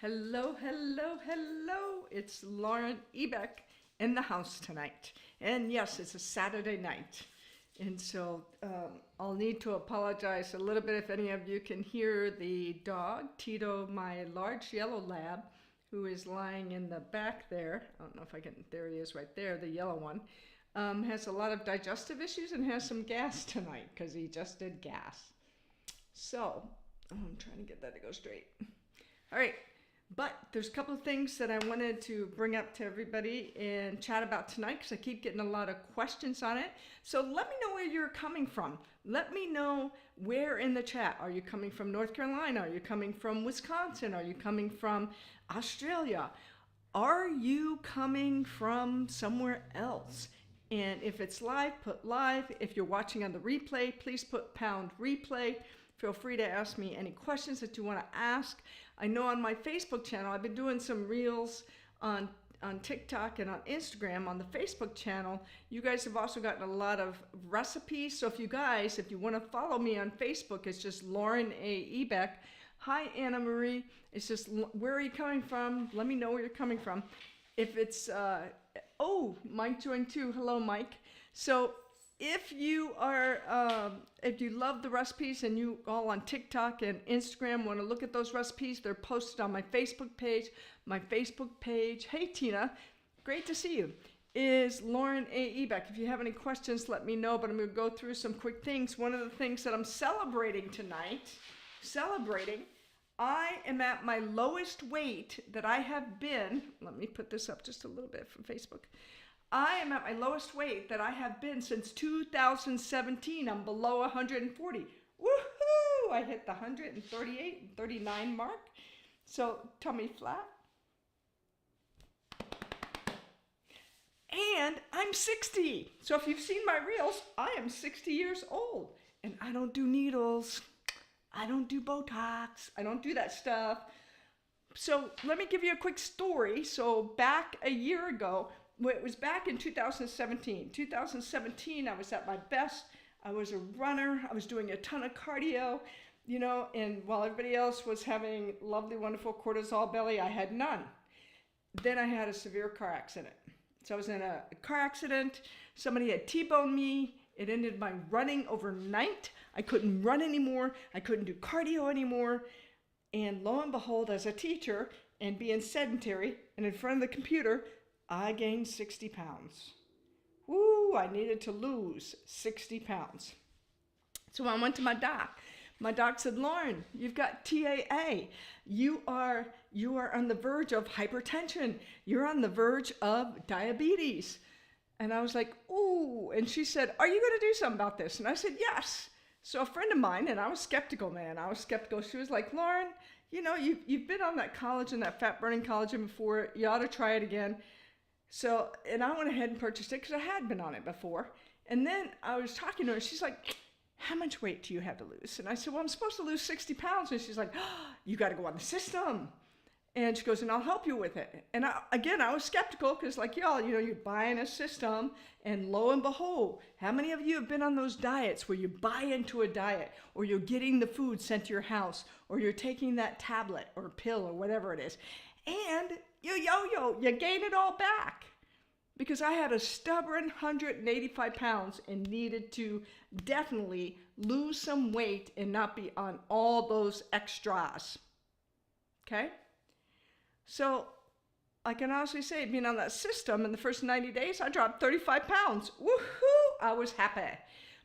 Hello, hello, hello. It's Lauren Ebeck in the house tonight. And yes, it's a Saturday night. And so I'll need to apologize a little bit if any of you can hear the dog, Tito, my large yellow lab, who is lying in the back there. I don't know if I can, there he is right there, the yellow one. Has a lot of digestive issues and has some gas tonight because he just did gas. So I'm trying to get that to go straight. All right. But there's a couple of things that I wanted to bring up to everybody and chat about tonight because I keep getting a lot of questions on it. So let me know where you're coming from. Let me know where in the chat. Are you coming from North Carolina? Are you coming from Wisconsin? Are you coming from Australia? Are you coming from somewhere else? And if it's live, put live. If you're watching on the replay, please put pound replay. Feel free to ask me any questions that you want to ask. I know on my Facebook channel, I've been doing some reels on TikTok and on Instagram on the Facebook channel. You guys have also gotten a lot of recipes. So if you want to follow me on Facebook, it's just Lauren A. Ebeck. Hi, Anna Marie. It's just, where are you coming from? Let me know where you're coming from. If it's, Mike joined too. Hello, Mike. So if you love the recipes and you all on TikTok and Instagram want to look at those recipes, they're posted on my Facebook page. My Facebook page, hey Tina, great to see you, is Lauren A. Ebeck. If you have any questions, let me know, but I'm going to go through some quick things. One of the things that I'm celebrating tonight, I am at my lowest weight that I have been. Let me put this up just a little bit from Facebook. I am at my lowest weight that I have been since 2017. I'm below 140. Woohoo! I hit the 138 and 39 mark. So tummy flat. And I'm 60. So if you've seen my reels, I am 60 years old. And I don't do needles. I don't do Botox. I don't do that stuff. So let me give you a quick story. So back a year ago, it was back in 2017. 2017, I was at my best. I was a runner. I was doing a ton of cardio, and while everybody else was having lovely, wonderful cortisol belly, I had none. Then I had a severe car accident. So I was in a car accident. Somebody had T-boned me. It ended my running overnight. I couldn't run anymore. I couldn't do cardio anymore. And lo and behold, as a teacher and being sedentary and in front of the computer, I gained 60 pounds. Woo, I needed to lose 60 pounds. So I went to my doc. My doc said, Lauren, you've got TAA. You are on the verge of hypertension. You're on the verge of diabetes. And I was like, ooh. And she said, are you going to do something about this? And I said, yes. So a friend of mine, and I was skeptical, man. I was skeptical. She was like, Lauren, you've been on that collagen, that fat burning collagen before. You ought to try it again. So, and I went ahead and purchased it because I had been on it before. And then I was talking to her. She's like, how much weight do you have to lose? And I said, well, I'm supposed to lose 60 pounds. And she's like, oh, you got to go on the system. And she goes, and I'll help you with it. And I was skeptical because like y'all, you're buying a system. And lo and behold, how many of you have been on those diets where you buy into a diet or you're getting the food sent to your house or you're taking that tablet or pill or whatever it is. And you gain it all back. Because I had a stubborn 185 pounds and needed to definitely lose some weight and not be on all those extras. Okay? So I can honestly say, being on that system in the first 90 days, I dropped 35 pounds. Woohoo! I was happy.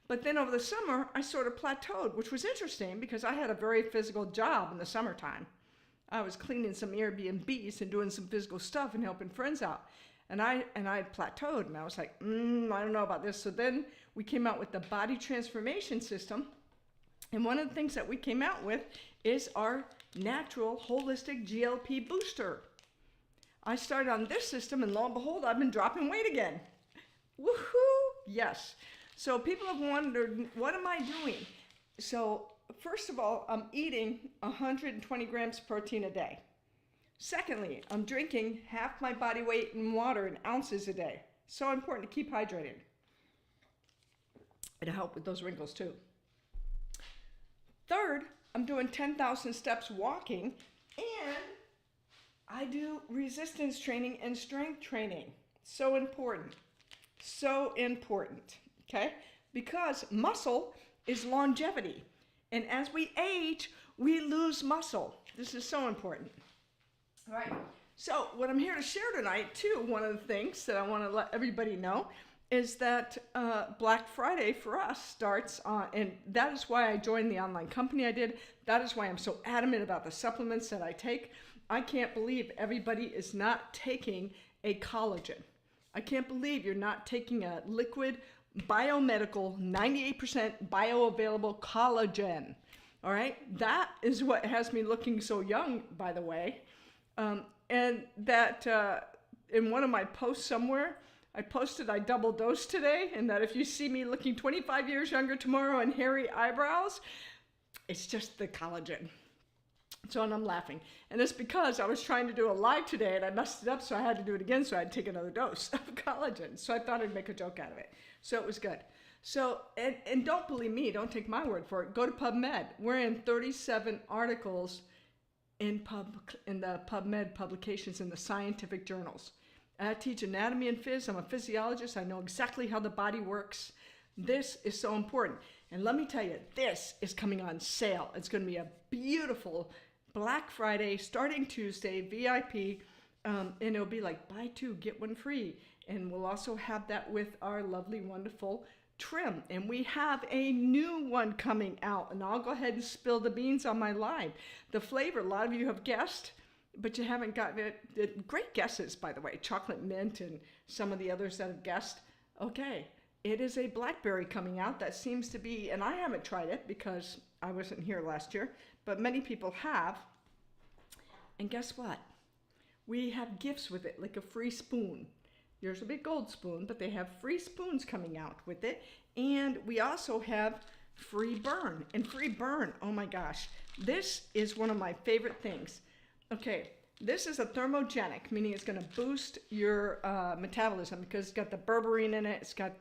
But then over the summer, I sort of plateaued, which was interesting because I had a very physical job in the summertime. I was cleaning some Airbnbs and doing some physical stuff and helping friends out. And I plateaued, and I was like, I don't know about this. So then we came out with the body transformation system. And one of the things that we came out with is our natural holistic GLP booster. I started on this system, and lo and behold, I've been dropping weight again. Woohoo! Yes. So people have wondered, what am I doing? So first of all, I'm eating 120 grams of protein a day. Secondly, I'm drinking half my body weight in water in ounces a day. So important to keep hydrated. It'll help with those wrinkles too. Third, I'm doing 10,000 steps walking, and I do resistance training and strength training. So important. So important. Okay? Because muscle is longevity. And as we age, we lose muscle. This is so important. All right. So, what I'm here to share tonight, too, one of the things that I want to let everybody know is that Black Friday for us starts on, and that is why I joined the online company I did. That is why I'm so adamant about the supplements that I take. I can't believe everybody is not taking a collagen. I can't believe you're not taking a liquid biomedical 98% bioavailable collagen. All right, that is what has me looking so young, by the way. And that in one of my posts somewhere, I posted I double dosed today, and that if you see me looking 25 years younger tomorrow and hairy eyebrows, it's just the collagen. So, and I'm laughing. And it's because I was trying to do a live today and I messed it up, so I had to do it again, so I had to take another dose of collagen. So I thought I'd make a joke out of it. So it was good. So, and don't believe me, don't take my word for it. Go to PubMed. We're in 37 articles in the PubMed publications in the scientific journals. I teach anatomy and phys. I'm a physiologist. I know exactly how the body works. This is so important. And let me tell you, this is coming on sale. It's going to be a beautiful Black Friday starting Tuesday, VIP, and it'll be like buy two, get one free. And we'll also have that with our lovely, wonderful trim. And we have a new one coming out, and I'll go ahead and spill the beans on my live. The flavor, a lot of you have guessed, but you haven't gotten it. Great guesses, by the way, chocolate mint and some of the others that have guessed. Okay, it is a blackberry coming out that seems to be, and I haven't tried it because I wasn't here last year, but many people have. And guess what? We have gifts with it, like a free spoon. Yours will be a gold spoon, but they have free spoons coming out with it. And we also have free burn. And free burn, oh my gosh, this is one of my favorite things. Okay, this is a thermogenic, meaning it's going to boost your metabolism because it's got the berberine in it. It's got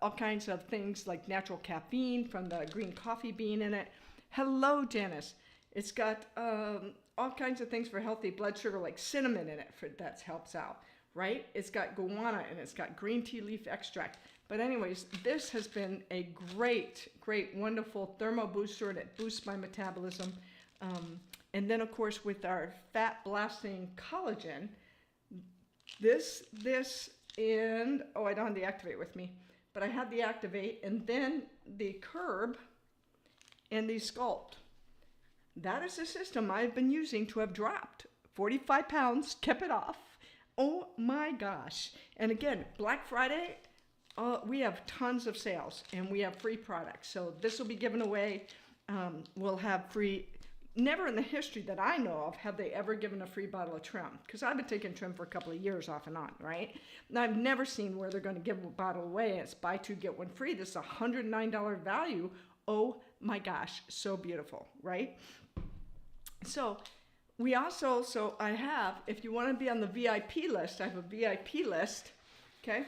all kinds of things like natural caffeine from the green coffee bean in it. Hello, Janice. It's got all kinds of things for healthy blood sugar, like cinnamon in it, that helps out, right? It's got guarana and it's got green tea leaf extract. But anyways, this has been a great, wonderful thermo booster, and it boosts my metabolism. And then, of course, with our fat-blasting collagen, and, I don't have the Activate with me, but I had the Activate, and then the Curb and the Sculpt. That is the system I've been using to have dropped 45 pounds, kept it off. Oh my gosh. And again, Black Friday, we have tons of sales, and we have free products. So this will be given away. We'll have free. Never in the history that I know of have they ever given a free bottle of trim, because I've been taking trim for a couple of years off and on, right? And I've never seen where they're going to give a bottle away and it's buy two, get one free. This is a $109 value. Oh my gosh, so beautiful, right? So we also, I have, if you want to be on the VIP list, I have a VIP list, okay?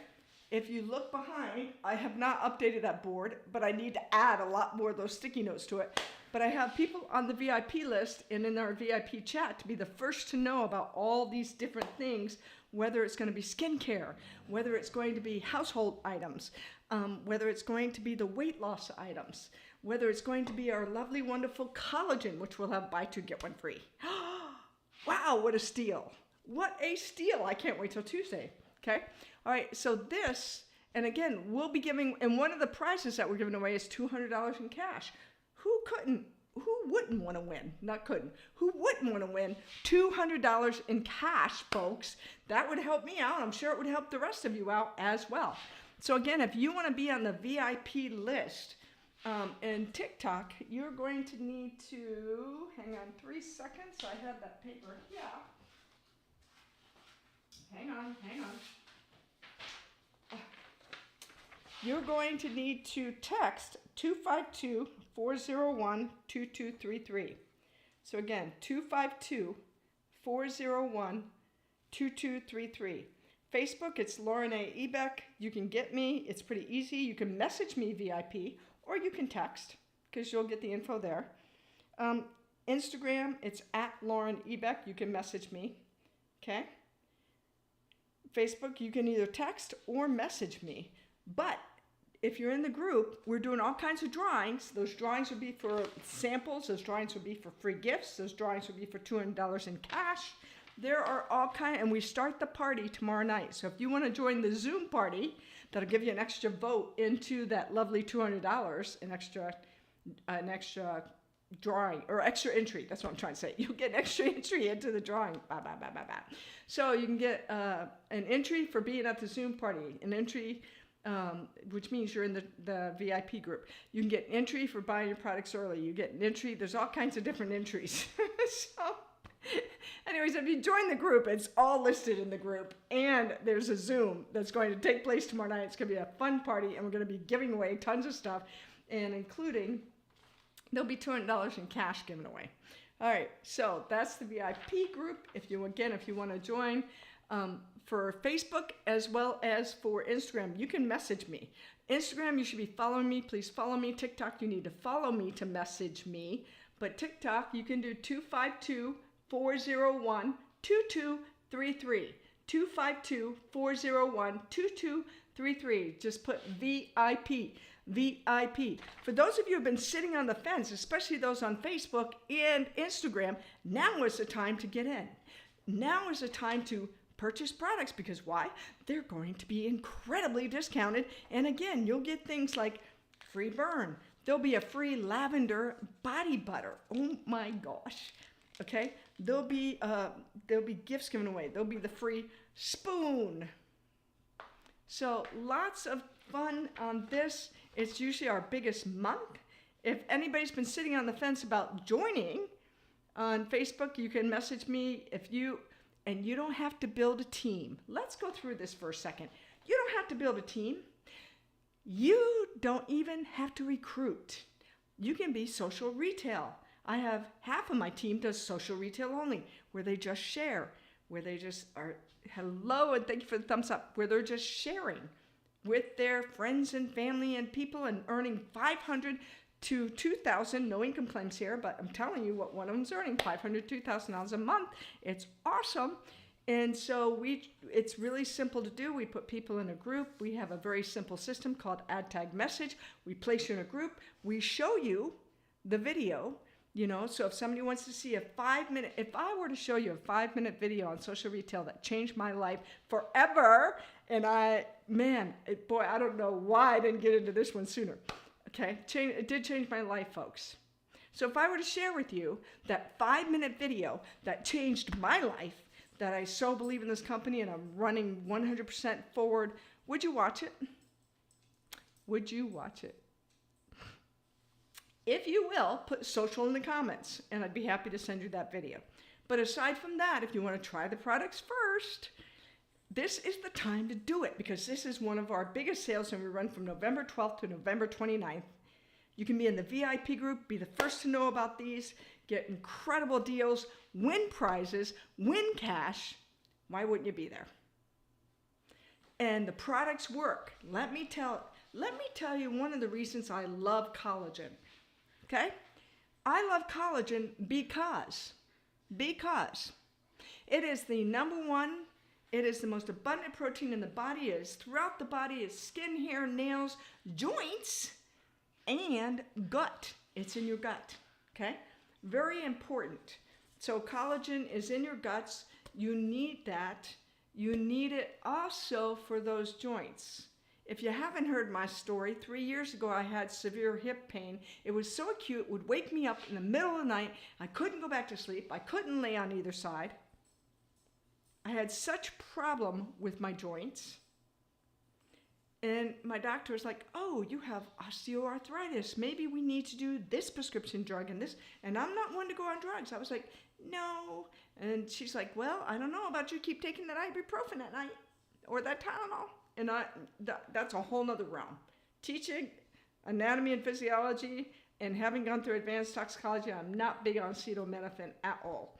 If you look behind, I have not updated that board, but I need to add a lot more of those sticky notes to it. But I have people on the VIP list and in our VIP chat to be the first to know about all these different things, whether it's going to be skincare, whether it's going to be household items, whether it's going to be the weight loss items, whether it's going to be our lovely, wonderful collagen, which we'll have buy two, get one free. Wow, what a steal. What a steal. I can't wait till Tuesday. Okay. All right. So this, and again, we'll be giving, and one of the prizes that we're giving away is $200 in cash. Who wouldn't want to win? Not couldn't. Who wouldn't want to win $200 in cash, folks? That would help me out. I'm sure it would help the rest of you out as well. So again, if you want to be on the VIP list, and TikTok, you're going to need to, hang on 3 seconds. I have that paper here. Hang on. You're going to need to text 252-401-2233. So again, 252-401-2233. Facebook, it's Lauren A. Ebeck. You can get me. It's pretty easy. You can message me VIP, or you can text, because you'll get the info there. Instagram, it's at Lauren Ebeck. You can message me. Okay? Facebook, you can either text or message me. But if you're in the group, we're doing all kinds of drawings. Those drawings would be for samples. Those drawings would be for free gifts. Those drawings would be for $200 in cash. There are all kinds, and we start the party tomorrow night. So if you want to join the Zoom party, that'll give you an extra vote into that lovely $200, an extra drawing, or extra entry. That's what I'm trying to say. You'll get an extra entry into the drawing. So you can get an entry for being at the Zoom party, an entry, which means you're in the VIP group. You can get an entry for buying your products early. You get an entry. There's all kinds of different entries. So anyways, if you join the group, it's all listed in the group. And there's a Zoom that's going to take place tomorrow night. It's going to be a fun party, and we're going to be giving away tons of stuff, and including, there'll be $200 in cash given away. All right, so that's the VIP group. If you want to join, for Facebook as well as for Instagram, you can message me. Instagram, you should be following me. Please follow me. TikTok, you need to follow me to message me. But TikTok, you can do 252-401-2233. 252-401-2233. Just put VIP. VIP. For those of you who have been sitting on the fence, especially those on Facebook and Instagram, now is the time to get in. Now is the time to purchase products, because why? They're going to be incredibly discounted. And again, you'll get things like free burn. There'll be a free lavender body butter. Oh my gosh. Okay? There'll be gifts given away. There'll be the free spoon. So lots of fun on this. It's usually our biggest month. If anybody's been sitting on the fence about joining on Facebook, you can message me. And you don't have to build a team. Let's go through this for a second. You don't have to build a team. You don't even have to recruit. You can be social retail. I have half of my team does social retail only, where they just share, where they just are, hello and thank you for the thumbs up, where they're just sharing with their friends and family and people and earning $500 to $2,000, no income claims here, but I'm telling you what one of them's earning, $500 to $2,000 a month. It's awesome. And so it's really simple to do. We put people in a group. We have a very simple system called Add Tag Message. We place you in a group. We show you the video, so if somebody wants to see if I were to show you a 5-minute video on social retail that changed my life forever, and I don't know why I didn't get into this one sooner. Okay, it did change my life, folks. So if I were to share with you that 5-minute video that changed my life, that I so believe in this company and I'm running 100% forward, would you watch it? Would you watch it? If you will, put social in the comments, and I'd be happy to send you that video. But aside from that, if you want to try the products first, this is the time to do it, because this is one of our biggest sales, and we run from November 12th to November 29th. You can be in the VIP group, be the first to know about these, get incredible deals, win prizes, win cash. Why wouldn't you be there? And the products work. Let me tell you one of the reasons I love collagen. Okay? I love collagen because it is the number one. It is the most abundant protein in the body. It is throughout the body. It's skin, hair, nails, joints, and gut. It's in your gut. Okay? Very important. So collagen is in your guts. You need that. You need it also for those joints. If you haven't heard my story, 3 years ago I had severe hip pain. It was so acute, it would wake me up in the middle of the night. I couldn't go back to sleep. I couldn't lay on either side. I had such problem with my joints. And my doctor was like, oh, you have osteoarthritis. Maybe we need to do this prescription drug and this. And I'm not one to go on drugs. I was like, no. And she's like, well, I don't know about you. Keep taking that ibuprofen at night or that Tylenol. And that's a whole nother realm. Teaching anatomy and physiology and having gone through advanced toxicology, I'm not big on acetaminophen at all.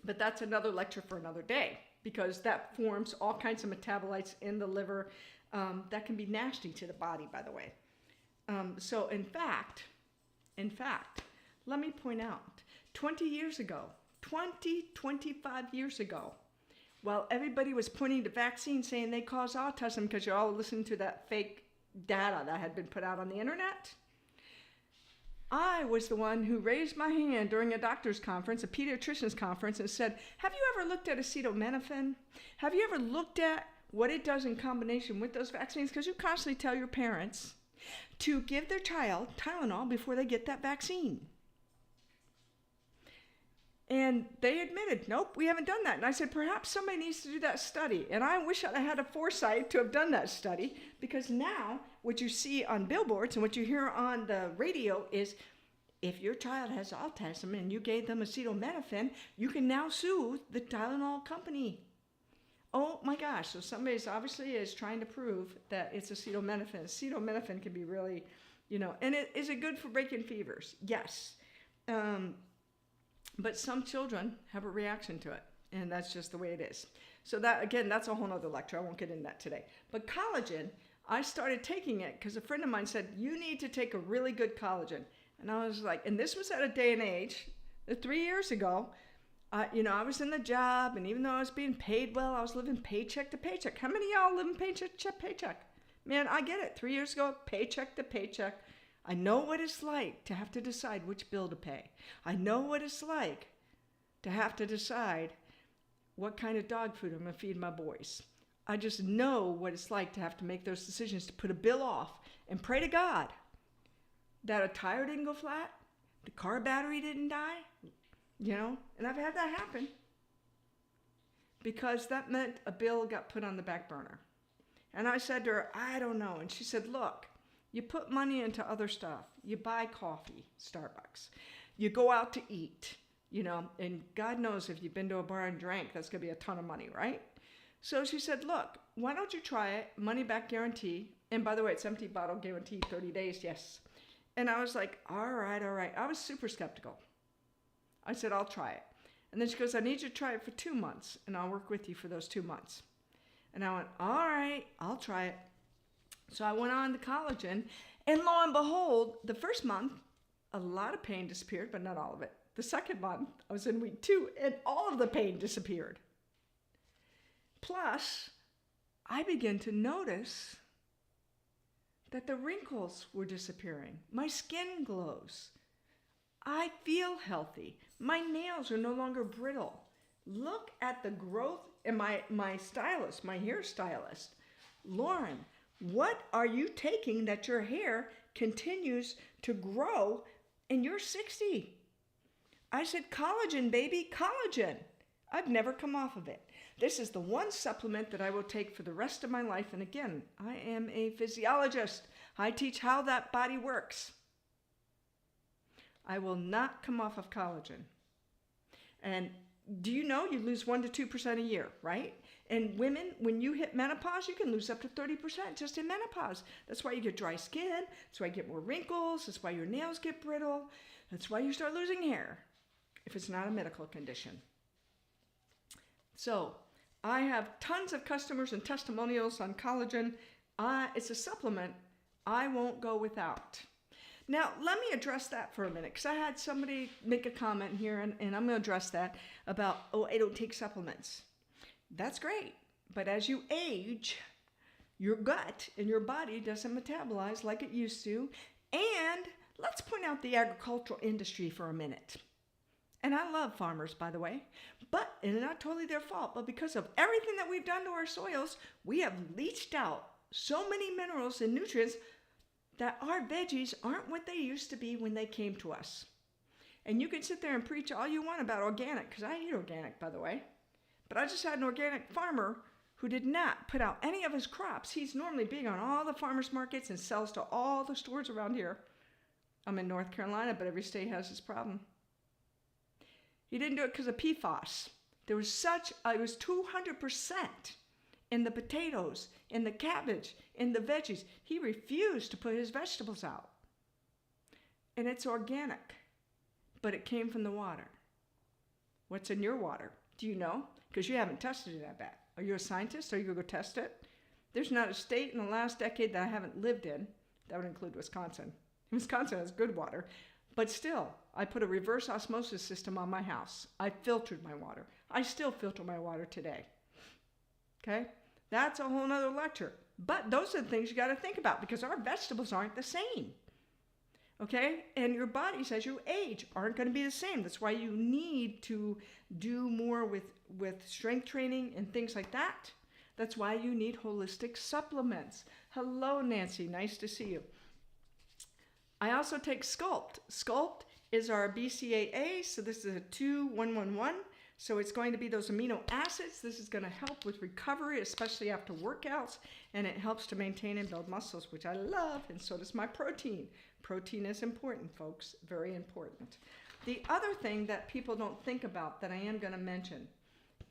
But that's another lecture for another day, because that forms all kinds of metabolites in the liver that can be nasty to the body, by the way. So in fact, Let me point out, 20 years ago, 25 years ago, while everybody was pointing to vaccines saying they cause autism because you're all listening to that fake data that had been put out on the internet, I was the one who raised my hand during a doctor's conference, a pediatrician's conference, and said, have you ever looked at acetaminophen? Have you ever looked at what it does in combination with those vaccines? Because you constantly tell your parents to give their child Tylenol before they get that vaccine. And they admitted, nope, we haven't done that. And I said, perhaps somebody needs to do that study. And I wish I had a foresight to have done that study, because now what you see on billboards and what you hear on the radio is, if your child has autism and you gave them acetaminophen, you can now sue the Tylenol company. Oh my gosh, so somebody's obviously is trying to prove that it's acetaminophen. Acetaminophen can be really, and is it good for breaking fevers? Yes. But some children have a reaction to it, and that's just the way it is. So that, again, that's a whole nother lecture. I won't get into that today. But collagen, I started taking it because a friend of mine said, you need to take a really good collagen. And I was like, and this was at a day and age, 3 years ago, I was in the job, and even though I was being paid well, I was living paycheck to paycheck. How many of y'all live in paycheck to paycheck? Man, I get it. 3 years ago, paycheck to paycheck. I know what it's like to have to decide which bill to pay. I know what it's like to have to decide what kind of dog food I'm going to feed my boys. I just know what it's like to have to make those decisions, to put a bill off and pray to God that a tire didn't go flat, the car battery didn't die, and I've had that happen because that meant a bill got put on the back burner. And I said to her, I don't know. And she said, look, you put money into other stuff. You buy coffee, Starbucks. You go out to eat, and God knows if you've been to a bar and drank, that's going to be a ton of money, right? So she said, look, why don't you try it? Money back guarantee. And by the way, it's empty bottle guarantee, 30 days, yes. And I was like, all right. I was super skeptical. I said, I'll try it. And then she goes, I need you to try it for 2 months, and I'll work with you for those 2 months. And I went, all right, I'll try it. So I went on the collagen, and lo and behold, the first month, a lot of pain disappeared, but not all of it. The second month, I was in week 2, and all of the pain disappeared. Plus, I began to notice that the wrinkles were disappearing. My skin glows. I feel healthy. My nails are no longer brittle. Look at the growth. And my stylist, my hair stylist, Lauren, what are you taking that your hair continues to grow and you're 60? I said, collagen, baby, collagen. I've never come off of it. This is the one supplement that I will take for the rest of my life. And again, I am a physiologist. I teach how that body works. I will not come off of collagen. And do you know you lose 1% to 2% a year, right? And women, when you hit menopause, you can lose up to 30% just in menopause. That's why you get dry skin. That's why you get more wrinkles. That's why your nails get brittle. That's why you start losing hair, if it's not a medical condition. So I have tons of customers and testimonials on collagen. It's a supplement I won't go without. Now, let me address that for a minute, because I had somebody make a comment here, and I'm going to address that about, I don't take supplements. That's great, but as you age, your gut and your body doesn't metabolize like it used to. And let's point out the agricultural industry for a minute. And I love farmers, by the way, but it's not totally their fault. But because of everything that we've done to our soils, we have leached out so many minerals and nutrients that our veggies aren't what they used to be when they came to us. And you can sit there and preach all you want about organic, because I eat organic, by the way. But I just had an organic farmer who did not put out any of his crops. He's normally big on all the farmers markets and sells to all the stores around here. I'm in North Carolina, but every state has this problem. He didn't do it because of PFAS. It was 200% in the potatoes, in the cabbage, in the veggies. He refused to put his vegetables out. And it's organic, but it came from the water. What's in your water? Do you know? Because you haven't tested it, I bet. Are you a scientist? Are you going to go test it? There's not a state in the last decade that I haven't lived in. That would include Wisconsin. Wisconsin has good water. But still, I put a reverse osmosis system on my house. I filtered my water. I still filter my water today. Okay? That's a whole nother lecture. But those are the things you got to think about because our vegetables aren't the same. Okay? And your bodies, as you age, aren't going to be the same. That's why you need to do more with strength training and things like that. That's why you need holistic supplements. Hello, Nancy. Nice to see you. I also take Sculpt. Sculpt is our BCAA, so this is a 2-1-1-1. So it's going to be those amino acids. This is going to help with recovery, especially after workouts, and it helps to maintain and build muscles, which I love, and so does my protein. Protein is important, folks, very important. The other thing that people don't think about that I am going to mention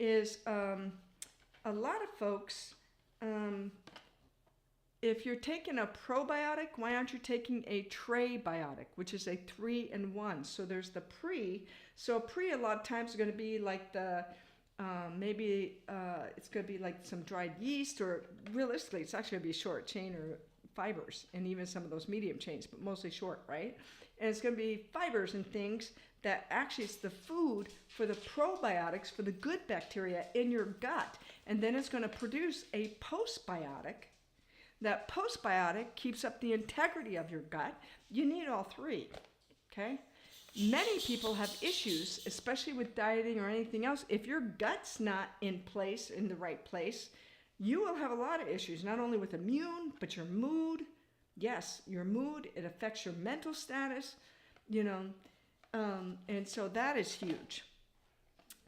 is a lot of folks, if you're taking a probiotic, why aren't you taking a trebiotic, which is a 3-in-1? So there's the pre. So pre a lot of times is going to be like the, it's going to be like some dried yeast, or realistically, it's actually going to be short chain or fibers, and even some of those medium chains, but mostly short, right? And it's going to be fibers and things that actually it's the food for the probiotics, for the good bacteria in your gut. And then it's going to produce a postbiotic. That postbiotic keeps up the integrity of your gut. You need all three, okay? Many people have issues, especially with dieting or anything else. If your gut's not in place, in the right place, you will have a lot of issues, not only with immune, but your mood. Yes, your mood, it affects your mental status, and so that is huge.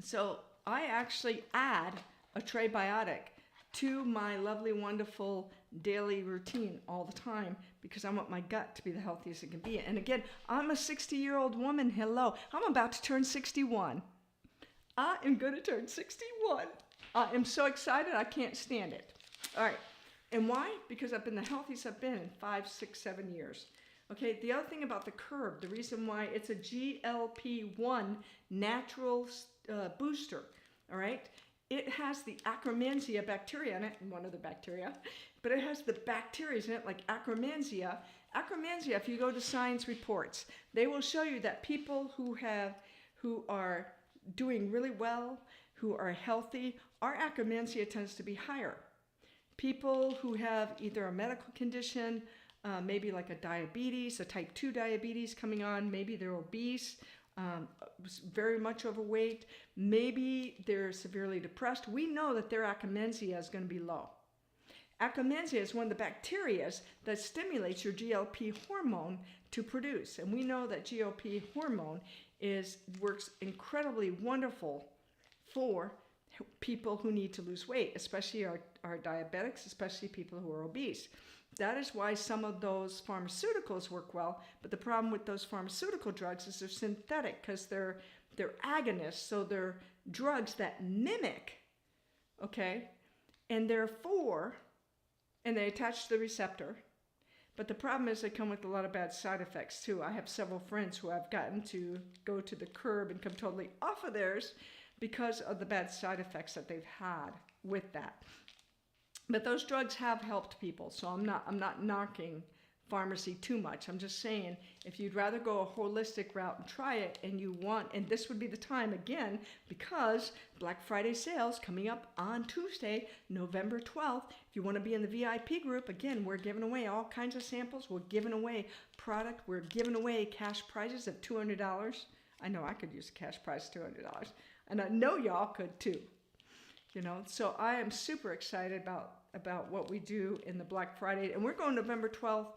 So I actually add a trebiotic to my lovely, wonderful daily routine all the time because I want my gut to be the healthiest it can be. And again, I'm a 60-year-old woman. Hello. I'm about to turn 61. I am going to turn 61. I am so excited. I can't stand it. All right. And why? Because I've been the healthiest I've been in 5, 6, 7 years. Okay. The other thing about the Curb, the reason why it's a GLP-1 natural booster. All right. It has the Akkermansia bacteria in it, one of the bacteria, but it has the bacteria in it like Akkermansia. Akkermansia, if you go to Science Reports, they will show you that people who are doing really well, who are healthy, our Akkermansia tends to be higher. People who have either a medical condition, maybe like a diabetes, a type 2 diabetes coming on, maybe they're obese, very much overweight, maybe they're severely depressed, we know that their Akkermansia is going to be low. Akkermansia is one of the bacteria that stimulates your GLP hormone to produce. And we know that GLP hormone works incredibly wonderful for people who need to lose weight, especially our diabetics, especially people who are obese. That is why some of those pharmaceuticals work well, but the problem with those pharmaceutical drugs is they're synthetic because they're agonists, so they're drugs that mimic, okay, and therefore, and they attach to the receptor, but the problem is they come with a lot of bad side effects too. I have several friends who have gotten to go to the Curb and come totally off of theirs because of the bad side effects that they've had with that. But those drugs have helped people, so I'm not knocking pharmacy too much. I'm just saying if you'd rather go a holistic route and try it, and this would be the time again because Black Friday sales coming up on Tuesday, November 12th. If you want to be in the VIP group, again, we're giving away all kinds of samples. We're giving away product. We're giving away cash prizes of $200. I know I could use a cash prize of $200, and I know y'all could too. So I am super excited about what we do in the Black Friday, and we're going November 12th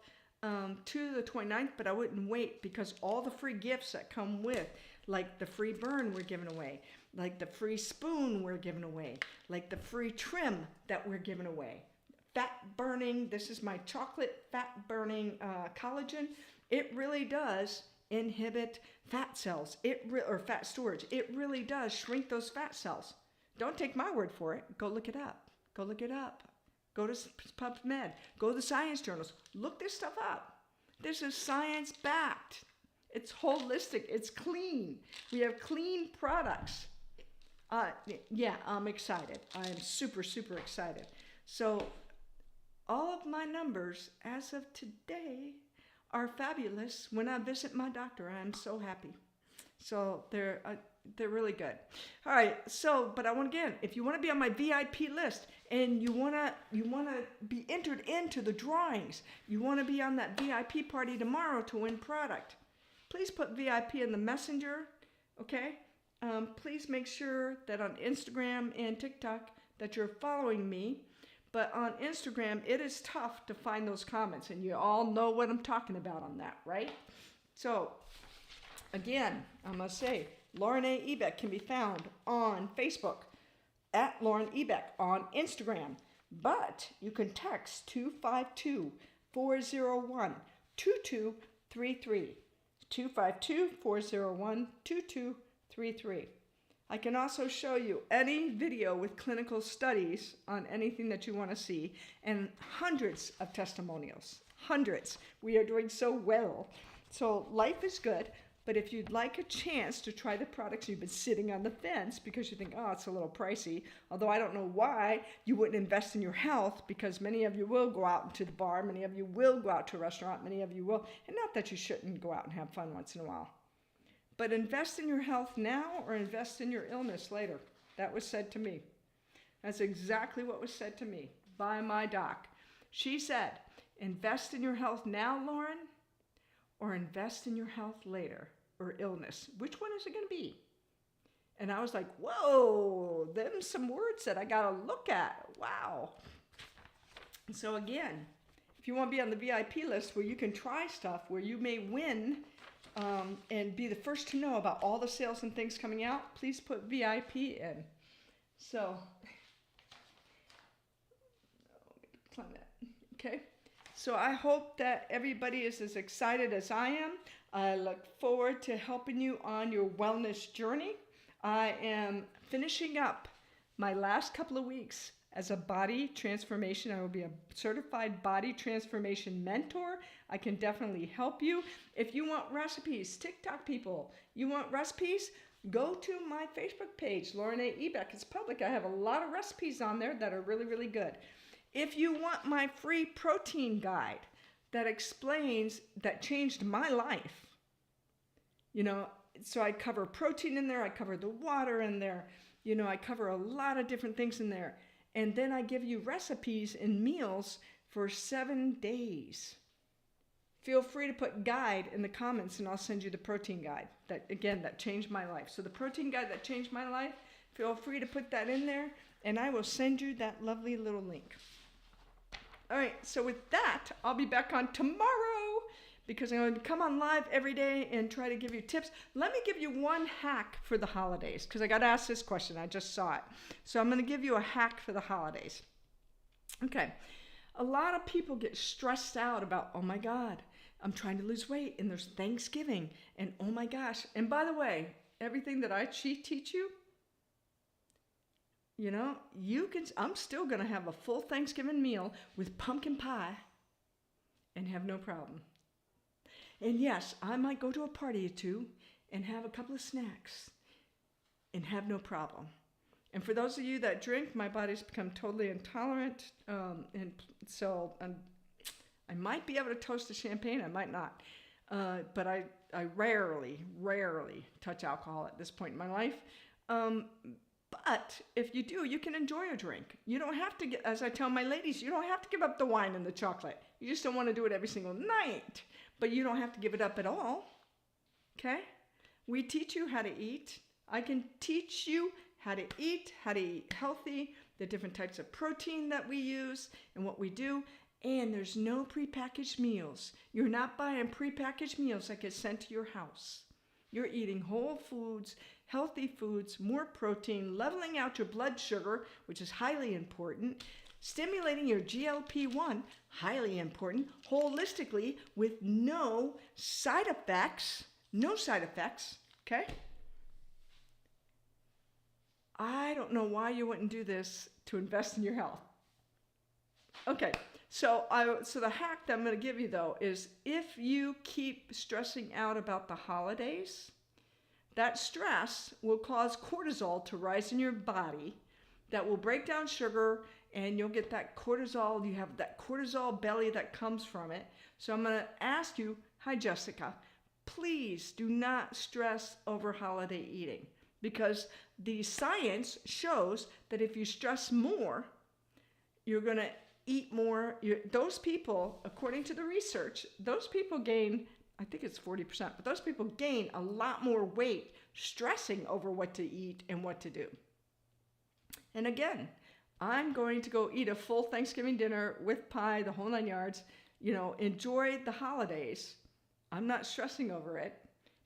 to the 29th, but I wouldn't wait because all the free gifts that come with, like the free burn we're giving away, like the free spoon we're giving away, like the free trim that we're giving away, fat burning, this is my chocolate fat burning collagen. It really does inhibit fat cells, or fat storage. It really does shrink those fat cells. Don't take my word for it. Go look it up. Go look it up. Go to PubMed. Go to the science journals. Look this stuff up. This is science-backed. It's holistic. It's clean. We have clean products. Yeah, I'm excited. I am super, super excited. So all of my numbers as of today are fabulous. When I visit my doctor, I am so happy. So they're really good. All right. So, but I want again, if you want to be on my VIP list and you wanna be entered into the drawings, you want to be on that VIP party tomorrow to win product, please put VIP in the messenger. Okay. Please make sure that on Instagram and TikTok that you're following me. But on Instagram, it is tough to find those comments, and you all know what I'm talking about on that, right? So, again, I must say, Lauren A. Ebeck can be found on Facebook at Lauren Ebeck, on Instagram. But you can text 252-401-2233. 252-401-2233. I can also show you any video with clinical studies on anything that you want to see, and hundreds of testimonials. Hundreds. We are doing so well. So life is good, but if you'd like a chance to try the products, you've been sitting on the fence because you think, oh, it's a little pricey, although I don't know why you wouldn't invest in your health, because many of you will go out into the bar, many of you will go out to a restaurant, many of you will, and not that you shouldn't go out and have fun once in a while. But invest in your health now or invest in your illness later. That was said to me. That's exactly what was said to me by my doc. She said, invest in your health now, Lauren, or invest in your health later, or illness. Which one is it going to be? And I was like, whoa, them some words that I got to look at. Wow. And so again, if you want to be on the VIP list where you can try stuff, where you may win, and be the first to know about all the sales and things coming out, please put VIP in. So, climb that. Okay. So I hope that everybody is as excited as I am. I look forward to helping you on your wellness journey. I am finishing up my last couple of weeks as a body transformation. I will be a certified body transformation mentor. I can definitely help you. If you want recipes, TikTok people, you want recipes, go to my Facebook page, Lauren A. Ebeck. It's public. I have a lot of recipes on there that are really, really good. If you want my free protein guide that explains, that changed my life, so I cover protein in there, I cover the water in there, I cover a lot of different things in there. And then I give you recipes and meals for 7 days. Feel free to put guide in the comments and I'll send you the protein guide that changed my life. So the protein guide that changed my life, feel free to put that in there and I will send you that lovely little link. All right, so with that, I'll be back on tomorrow because I'm going to come on live every day and try to give you tips. Let me give you one hack for the holidays because I got asked this question. I just saw it. So I'm going to give you a hack for the holidays. Okay. A lot of people get stressed out about, oh my God, I'm trying to lose weight and there's Thanksgiving and oh my gosh. And by the way, everything that I teach you, I'm still going to have a full Thanksgiving meal with pumpkin pie and have no problem. And yes, I might go to a party or two and have a couple of snacks and have no problem. And for those of you that drink, my body's become totally intolerant. And so I might be able to toast the champagne. I might not. But I rarely touch alcohol at this point in my life. But if you do, you can enjoy a drink. You don't have to, as I tell my ladies, you don't have to give up the wine and the chocolate. You just don't want to do it every single night. But you don't have to give it up at all. Okay? We teach you how to eat. I can teach you how to eat healthy, the different types of protein that we use and what we do. And there's no prepackaged meals. You're not buying prepackaged meals that get sent to your house. You're eating whole foods, healthy foods, more protein, leveling out your blood sugar, which is highly important, stimulating your GLP-1, highly important, holistically with no side effects, okay? I don't know why you wouldn't do this to invest in your health. Okay, so the hack that I'm going to give you, though, is if you keep stressing out about the holidays, that stress will cause cortisol to rise in your body. That will break down sugar, and you'll get that cortisol. You have that cortisol belly that comes from it. So I'm going to ask you, hi, Jessica, please do not stress over holiday eating, because the science shows that if you stress more, you're going to eat more. Those people, according to the research, those people gain, I think it's 40%, but those people gain a lot more weight stressing over what to eat and what to do. And again, I'm going to go eat a full Thanksgiving dinner with pie, the whole 9 yards, enjoy the holidays. I'm not stressing over it,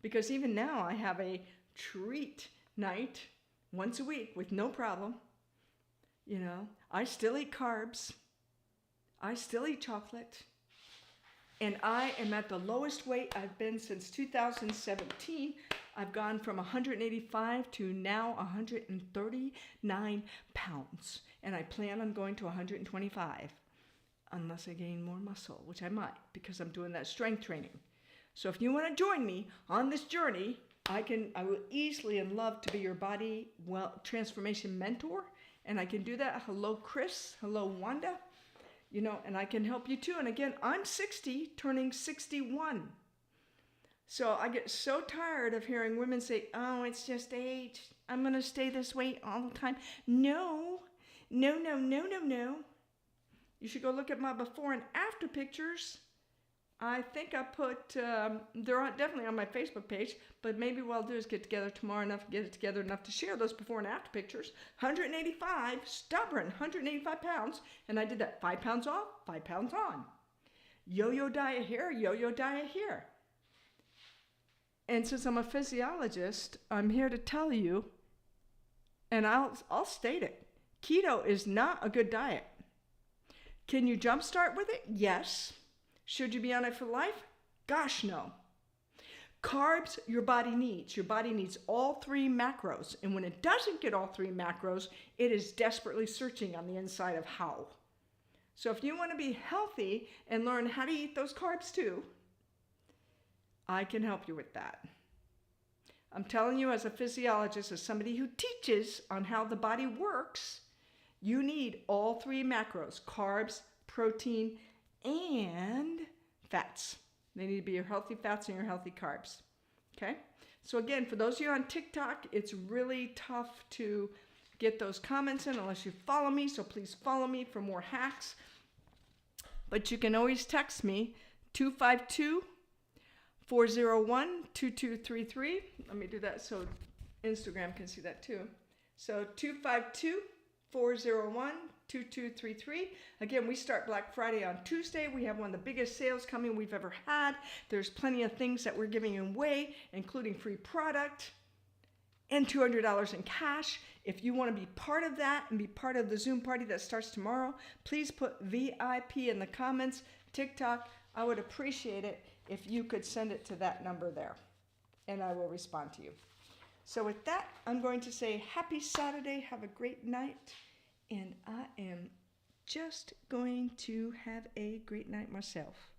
because even now I have a treat night once a week with no problem. I still eat carbs. I still eat chocolate. And I am at the lowest weight I've been since 2017. I've gone from 185 to now 139 pounds. And I plan on going to 125 unless I gain more muscle, which I might, because I'm doing that strength training. So if you want to join me on this journey, I will easily and love to be your body transformation mentor. And I can do that. Hello, Chris. Hello, Wanda. And I can help you too. And again, I'm 60, turning 61. So I get so tired of hearing women say, oh, it's just age. I'm going to stay this weight all the time. No. You should go look at my before and after pictures. I think I put, they're definitely on my Facebook page, but maybe what I'll do is get it together enough to share those before and after pictures. 185, stubborn, 185 pounds, and I did that 5 pounds off, 5 pounds on. Yo-yo diet here, yo-yo diet here. And since I'm a physiologist, I'm here to tell you, and I'll state it, keto is not a good diet. Can you jumpstart with it? Yes. Should you be on it for life? Gosh, no. Carbs, your body needs. Your body needs all 3 macros. And when it doesn't get all 3 macros, it is desperately searching on the inside of how. So if you want to be healthy and learn how to eat those carbs too, I can help you with that. I'm telling you, as a physiologist, as somebody who teaches on how the body works, you need all 3 macros: carbs, protein, and fats. They need to be your healthy fats and your healthy carbs. Okay? So again, for those of you on TikTok, it's really tough to get those comments in unless you follow me. So please follow me for more hacks. But you can always text me 252-401-2233. Let me do that so Instagram can see that too. So 252-401-2233. Again, we start Black Friday on Tuesday. We have one of the biggest sales coming we've ever had. There's plenty of things that we're giving away, including free product and $200 in cash. If you want to be part of that and be part of the Zoom party that starts tomorrow, please put VIP in the comments. TikTok, I would appreciate it if you could send it to that number there, and I will respond to you. So with that, I'm going to say happy Saturday. Have a great night. And I am just going to have a great night myself.